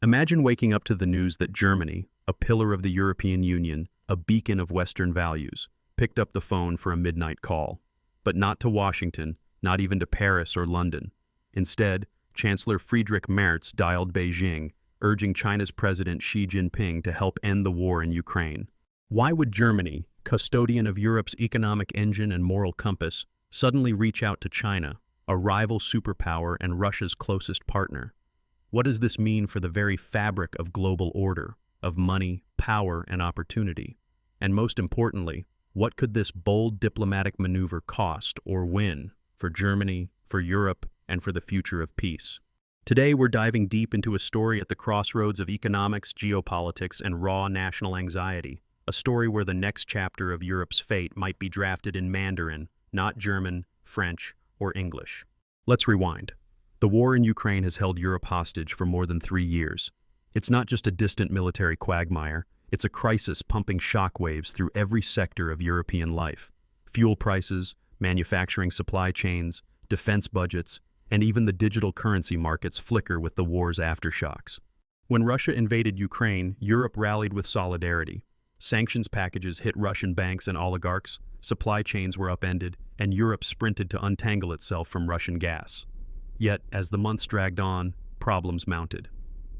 Imagine waking up to the news that Germany, a pillar of the European Union, a beacon of Western values, picked up the phone for a midnight call. But not to Washington, not even to Paris or London. Instead, Chancellor Merz dialed Beijing, urging China's President Xi Jinping to help end the war in Ukraine. Why would Germany, custodian of Europe's economic engine and moral compass, suddenly reach out to China, a rival superpower and Russia's closest partner? What does this mean for the very fabric of global order, of money, power, and opportunity? And most importantly, what could this bold diplomatic maneuver cost or win for Germany, for Europe, and for the future of peace? Today, we're diving deep into a story at the crossroads of economics, geopolitics, and raw national anxiety, a story where the next chapter of Europe's fate might be drafted in Mandarin, not German, French, or English. Let's rewind. The war in Ukraine has held Europe hostage for more than 3 years. It's not just a distant military quagmire, it's a crisis pumping shockwaves through every sector of European life. Fuel prices, manufacturing supply chains, defense budgets, and even the digital currency markets flicker with the war's aftershocks. When Russia invaded Ukraine, Europe rallied with solidarity. Sanctions packages hit Russian banks and oligarchs, supply chains were upended, and Europe sprinted to untangle itself from Russian gas. Yet, as the months dragged on, problems mounted.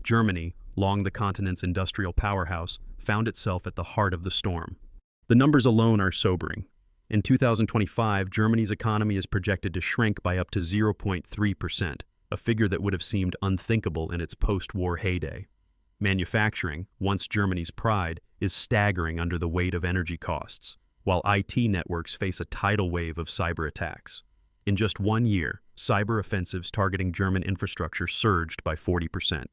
Germany, long the continent's industrial powerhouse, found itself at the heart of the storm. The numbers alone are sobering. In 2025, Germany's economy is projected to shrink by up to 0.3%, a figure that would have seemed unthinkable in its post-war heyday. Manufacturing, once Germany's pride, is staggering under the weight of energy costs, while IT networks face a tidal wave of cyber attacks. In just 1 year, cyber offensives targeting German infrastructure surged by 40%.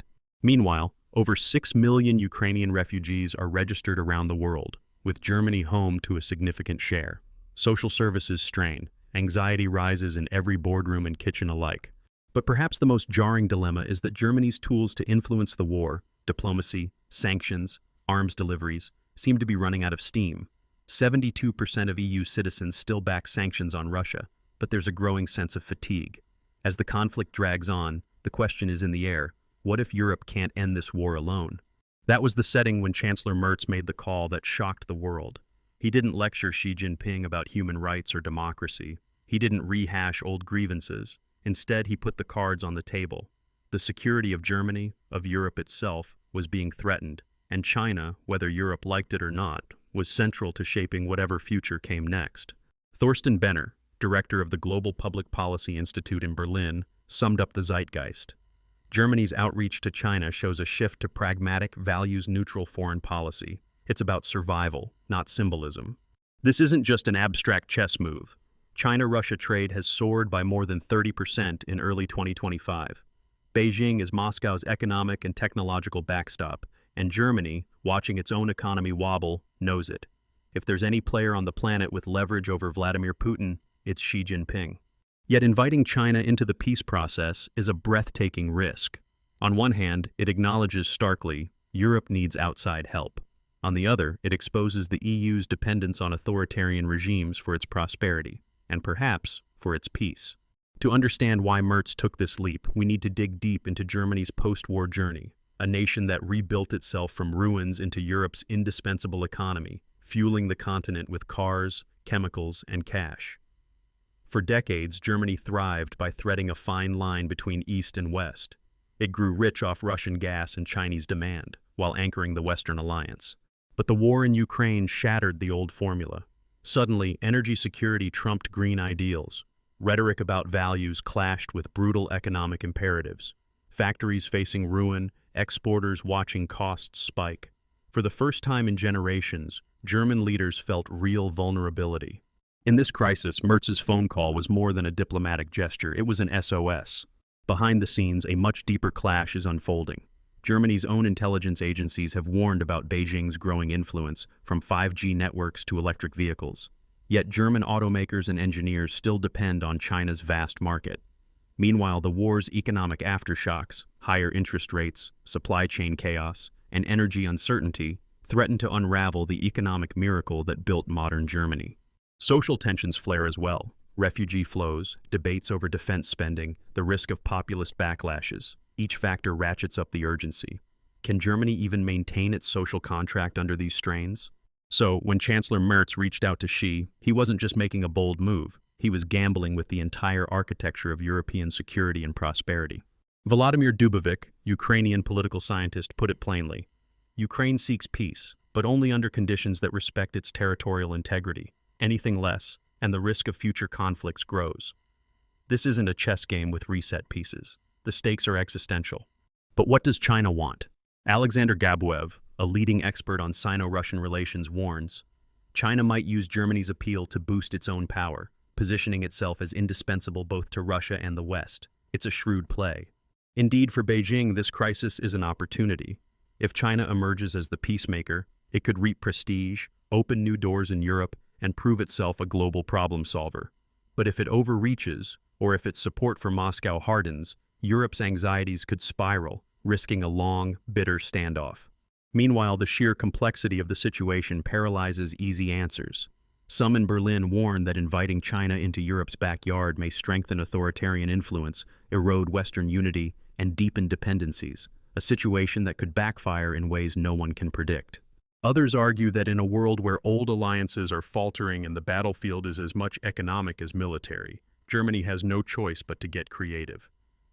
Meanwhile, over 6 million Ukrainian refugees are registered around the world, with Germany home to a significant share. Social services strain, anxiety rises in every boardroom and kitchen alike. But perhaps the most jarring dilemma is that Germany's tools to influence the war, diplomacy, sanctions, arms deliveries, seem to be running out of steam. 72% of EU citizens still back sanctions on Russia, but there's a growing sense of fatigue. As the conflict drags on, the question is in the air: what if Europe can't end this war alone? That was the setting when Chancellor Merz made the call that shocked the world. He didn't lecture Xi Jinping about human rights or democracy. He didn't rehash old grievances. Instead, he put the cards on the table. The security of Germany, of Europe itself, was being threatened, and China, whether Europe liked it or not, was central to shaping whatever future came next. Thorsten Benner, director of the Global Public Policy Institute in Berlin, summed up the zeitgeist. Germany's outreach to China shows a shift to pragmatic, values-neutral foreign policy. It's about survival, not symbolism. This isn't just an abstract chess move. China-Russia trade has soared by more than 30% in early 2025. Beijing is Moscow's economic and technological backstop, and Germany, watching its own economy wobble, knows it. If there's any player on the planet with leverage over Vladimir Putin, it's Xi Jinping. Yet inviting China into the peace process is a breathtaking risk. On one hand, it acknowledges starkly Europe needs outside help. On the other, it exposes the EU's dependence on authoritarian regimes for its prosperity, and perhaps for its peace. To understand why Merz took this leap, we need to dig deep into Germany's post-war journey, a nation that rebuilt itself from ruins into Europe's indispensable economy, fueling the continent with cars, chemicals, and cash. For decades, Germany thrived by threading a fine line between East and West. It grew rich off Russian gas and Chinese demand, while anchoring the Western alliance. But the war in Ukraine shattered the old formula. Suddenly, energy security trumped green ideals. Rhetoric about values clashed with brutal economic imperatives. Factories facing ruin, exporters watching costs spike. For the first time in generations, German leaders felt real vulnerability. In this crisis, Merz's phone call was more than a diplomatic gesture, it was an SOS. Behind the scenes, a much deeper clash is unfolding. Germany's own intelligence agencies have warned about Beijing's growing influence, from 5G networks to electric vehicles. Yet German automakers and engineers still depend on China's vast market. Meanwhile, the war's economic aftershocks, higher interest rates, supply chain chaos, and energy uncertainty threaten to unravel the economic miracle that built modern Germany. Social tensions flare as well. Refugee flows, debates over defense spending, the risk of populist backlashes. Each factor ratchets up the urgency. Can Germany even maintain its social contract under these strains? So, when Chancellor Merz reached out to Xi, he wasn't just making a bold move, he was gambling with the entire architecture of European security and prosperity. Volodymyr Dubovic, Ukrainian political scientist, put it plainly. Ukraine seeks peace, but only under conditions that respect its territorial integrity. Anything less, and the risk of future conflicts grows. This isn't a chess game with reset pieces. The stakes are existential. But what does China want? Alexander Gabuev, a leading expert on Sino-Russian relations, warns, China might use Germany's appeal to boost its own power, positioning itself as indispensable both to Russia and the West. It's a shrewd play. Indeed, for Beijing, this crisis is an opportunity. If China emerges as the peacemaker, it could reap prestige, open new doors in Europe, and prove itself a global problem solver. But if it overreaches, or if its support for Moscow hardens, Europe's anxieties could spiral, risking a long, bitter standoff. Meanwhile, the sheer complexity of the situation paralyzes easy answers. Some in Berlin warn that inviting China into Europe's backyard may strengthen authoritarian influence, erode Western unity, and deepen dependencies, a situation that could backfire in ways no one can predict. Others argue that in a world where old alliances are faltering and the battlefield is as much economic as military, Germany has no choice but to get creative.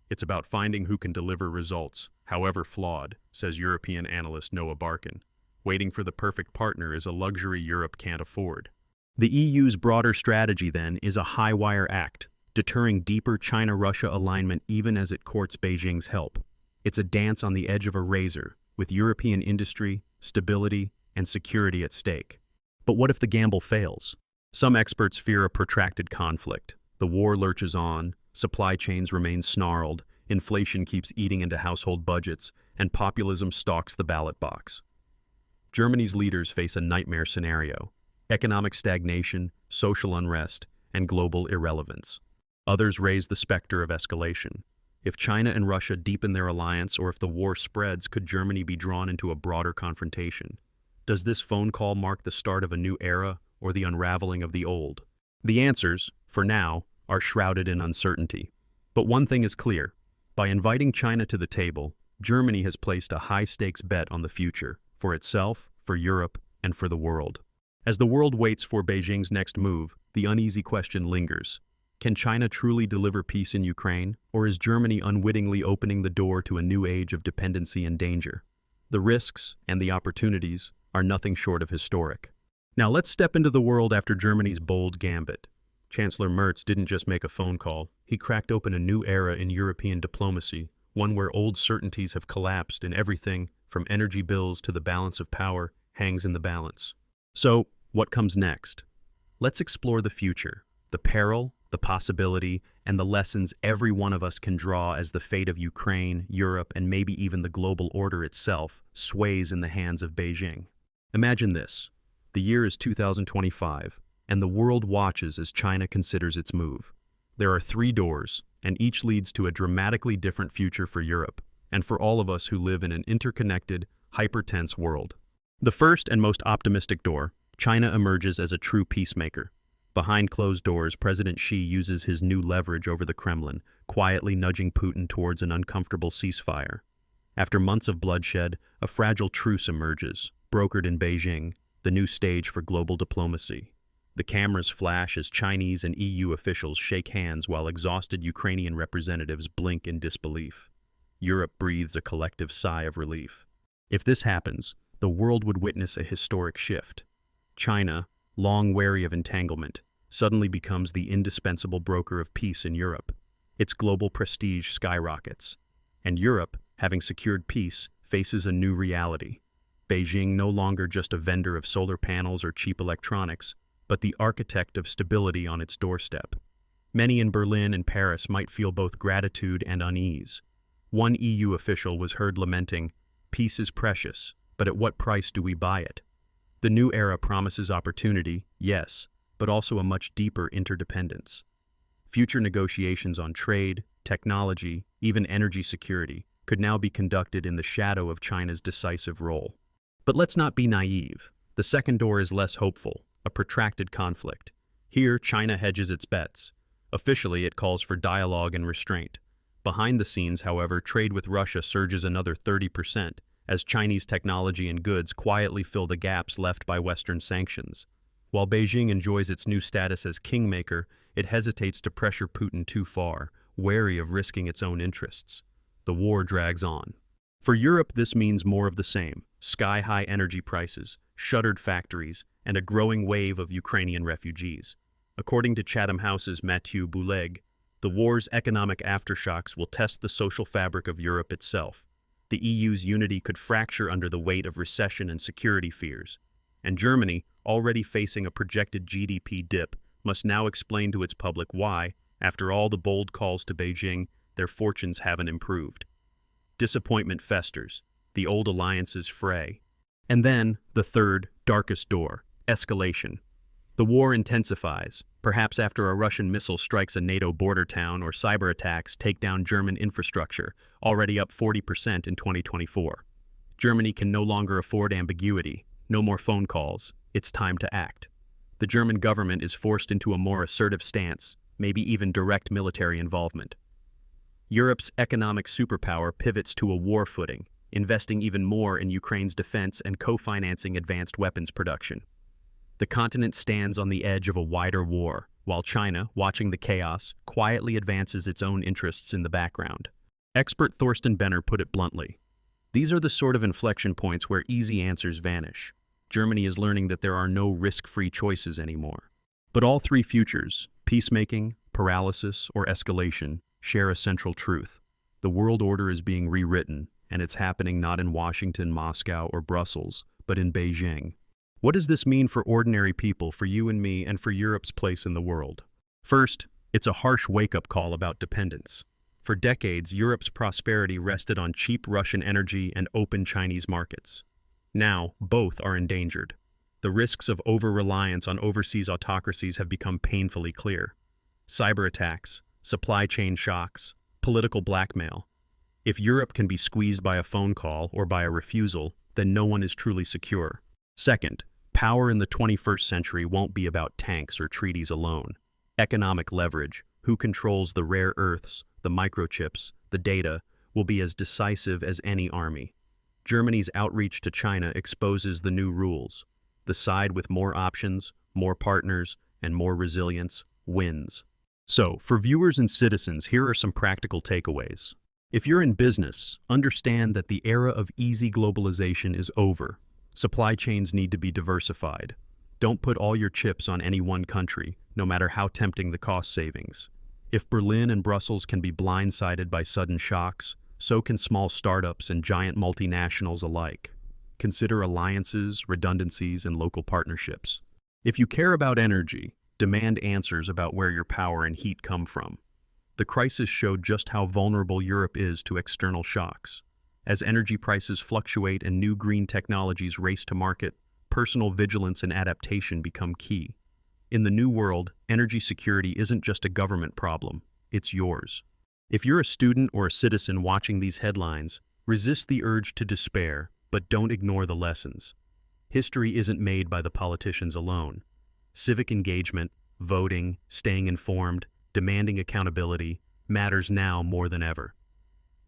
It's about finding who can deliver results, however flawed, says European analyst Noah Barkin. Waiting for the perfect partner is a luxury Europe can't afford. The EU's broader strategy, then, is a high-wire act, deterring deeper China-Russia alignment even as it courts Beijing's help. It's a dance on the edge of a razor, with European industry, stability, and security at stake. But what if the gamble fails? Some experts fear a protracted conflict. The war lurches on, supply chains remain snarled, inflation keeps eating into household budgets, and populism stalks the ballot box. Germany's leaders face a nightmare scenario: economic stagnation, social unrest, and global irrelevance. Others raise the specter of escalation. If China and Russia deepen their alliance, or if the war spreads, could Germany be drawn into a broader confrontation? Does this phone call mark the start of a new era, or the unraveling of the old? The answers, for now, are shrouded in uncertainty. But one thing is clear. By inviting China to the table, Germany has placed a high-stakes bet on the future, for itself, for Europe, and for the world. As the world waits for Beijing's next move, the uneasy question lingers. Can China truly deliver peace in Ukraine, or is Germany unwittingly opening the door to a new age of dependency and danger? The risks and the opportunities are nothing short of historic. Now let's step into the world after Germany's bold gambit. Chancellor Merz didn't just make a phone call, he cracked open a new era in European diplomacy, one where old certainties have collapsed and everything, from energy bills to the balance of power, hangs in the balance. So, what comes next? Let's explore the future, the peril, the possibility, and the lessons every one of us can draw as the fate of Ukraine, Europe, and maybe even the global order itself sways in the hands of Beijing. Imagine this. The year is 2025, and the world watches as China considers its move. There are 3 doors, and each leads to a dramatically different future for Europe, and for all of us who live in an interconnected, hyper-tense world. The first and most optimistic door, China emerges as a true peacemaker. Behind closed doors, President Xi uses his new leverage over the Kremlin, quietly nudging Putin towards an uncomfortable ceasefire. After months of bloodshed, a fragile truce emerges, brokered in Beijing, the new stage for global diplomacy. The cameras flash as Chinese and EU officials shake hands while exhausted Ukrainian representatives blink in disbelief. Europe breathes a collective sigh of relief. If this happens, the world would witness a historic shift. China, long wary of entanglement, suddenly becomes the indispensable broker of peace in Europe. Its global prestige skyrockets. And Europe, having secured peace, faces a new reality. Beijing no longer just a vendor of solar panels or cheap electronics, but the architect of stability on its doorstep. Many in Berlin and Paris might feel both gratitude and unease. One EU official was heard lamenting, "Peace is precious, but at what price do we buy it?" The new era promises opportunity, yes, but also a much deeper interdependence. Future negotiations on trade, technology, even energy security could now be conducted in the shadow of China's decisive role. But let's not be naive. The second door is less hopeful, a protracted conflict. Here, China hedges its bets. Officially, it calls for dialogue and restraint. Behind the scenes, however, trade with Russia surges another 30%, as Chinese technology and goods quietly fill the gaps left by Western sanctions. While Beijing enjoys its new status as kingmaker, it hesitates to pressure Putin too far, wary of risking its own interests. The war drags on. For Europe, this means more of the same: sky-high energy prices, shuttered factories, and a growing wave of Ukrainian refugees. According to Chatham House's Mathieu Bouleg, the war's economic aftershocks will test the social fabric of Europe itself. The EU's unity could fracture under the weight of recession and security fears. And Germany, already facing a projected GDP dip, must now explain to its public why, after all the bold calls to Beijing, their fortunes haven't improved. Disappointment festers, the old alliances fray. And then, the third, darkest door: escalation. The war intensifies, perhaps after a Russian missile strikes a NATO border town or cyber attacks take down German infrastructure, already up 40% in 2024. Germany can no longer afford ambiguity, no more phone calls, it's time to act. The German government is forced into a more assertive stance, maybe even direct military involvement. Europe's economic superpower pivots to a war footing, investing even more in Ukraine's defense and co-financing advanced weapons production. The continent stands on the edge of a wider war, while China, watching the chaos, quietly advances its own interests in the background. Expert Thorsten Benner put it bluntly: these are the sort of inflection points where easy answers vanish. Germany is learning that there are no risk-free choices anymore. But all three futures, peacemaking, paralysis, or escalation, share a central truth. The world order is being rewritten, and it's happening not in Washington, Moscow, or Brussels, but in Beijing. What does this mean for ordinary people, for you and me, and for Europe's place in the world? First, it's a harsh wake-up call about dependence. For decades, Europe's prosperity rested on cheap Russian energy and open Chinese markets. Now, both are endangered. The risks of over-reliance on overseas autocracies have become painfully clear. Cyber attacks, supply chain shocks, political blackmail. If Europe can be squeezed by a phone call or by a refusal, then no one is truly secure. Second, power in the 21st century won't be about tanks or treaties alone. Economic leverage, who controls the rare earths, the microchips, the data, will be as decisive as any army. Germany's outreach to China exposes the new rules. The side with more options, more partners, and more resilience wins. So, for viewers and citizens, here are some practical takeaways. If you're in business, understand that the era of easy globalization is over. Supply chains need to be diversified. Don't put all your chips on any one country, no matter how tempting the cost savings. If Berlin and Brussels can be blindsided by sudden shocks, so can small startups and giant multinationals alike. Consider alliances, redundancies, and local partnerships. If you care about energy, demand answers about where your power and heat come from. The crisis showed just how vulnerable Europe is to external shocks. As energy prices fluctuate and new green technologies race to market, personal vigilance and adaptation become key. In the new world, energy security isn't just a government problem, it's yours. If you're a student or a citizen watching these headlines, resist the urge to despair, but don't ignore the lessons. History isn't made by the politicians alone. Civic engagement, voting, staying informed, demanding accountability, matters now more than ever.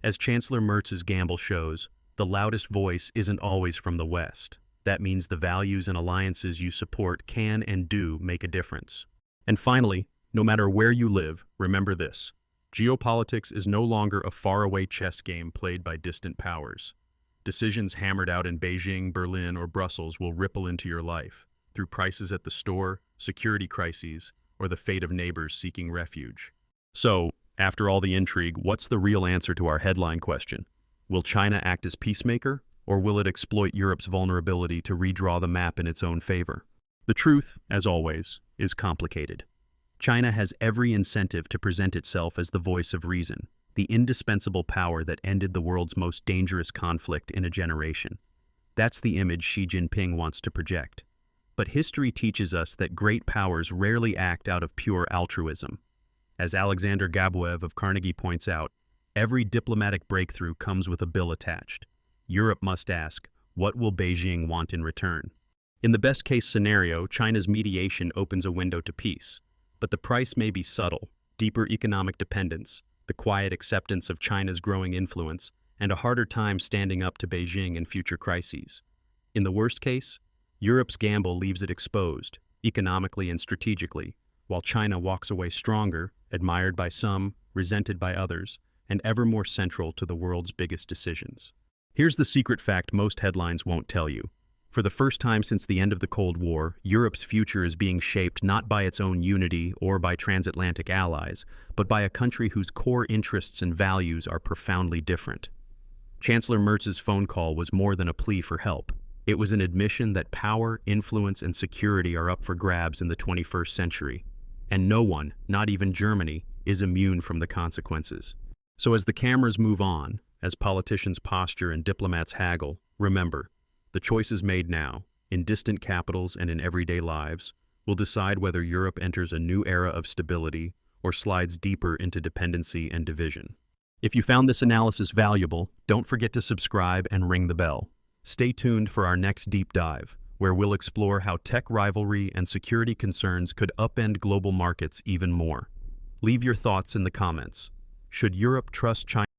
As Chancellor Merz's gamble shows, the loudest voice isn't always from the West. That means the values and alliances you support can and do make a difference. And finally, no matter where you live, remember this: geopolitics is no longer a faraway chess game played by distant powers. Decisions hammered out in Beijing, Berlin, or Brussels will ripple into your life, through prices at the store, security crises, or the fate of neighbors seeking refuge. So, after all the intrigue, what's the real answer to our headline question? Will China act as peacemaker, or will it exploit Europe's vulnerability to redraw the map in its own favor? The truth, as always, is complicated. China has every incentive to present itself as the voice of reason, the indispensable power that ended the world's most dangerous conflict in a generation. That's the image Xi Jinping wants to project. But history teaches us that great powers rarely act out of pure altruism. As Alexander Gabuev of Carnegie points out, every diplomatic breakthrough comes with a bill attached. Europe must ask, what will Beijing want in return? In the best-case scenario, China's mediation opens a window to peace. But the price may be subtle: deeper economic dependence, the quiet acceptance of China's growing influence, and a harder time standing up to Beijing in future crises. In the worst case, Europe's gamble leaves it exposed, economically and strategically, while China walks away stronger, admired by some, resented by others, and ever more central to the world's biggest decisions. Here's the secret fact most headlines won't tell you. For the first time since the end of the Cold War, Europe's future is being shaped not by its own unity or by transatlantic allies, but by a country whose core interests and values are profoundly different. Chancellor Merz's phone call was more than a plea for help. It was an admission that power, influence, and security are up for grabs in the 21st century. And no one, not even Germany, is immune from the consequences. So as the cameras move on, as politicians posture and diplomats haggle, remember, the choices made now, in distant capitals and in everyday lives, will decide whether Europe enters a new era of stability or slides deeper into dependency and division. If you found this analysis valuable, don't forget to subscribe and ring the bell. Stay tuned for our next deep dive, where we'll explore how tech rivalry and security concerns could upend global markets even more. Leave your thoughts in the comments. Should Europe trust China?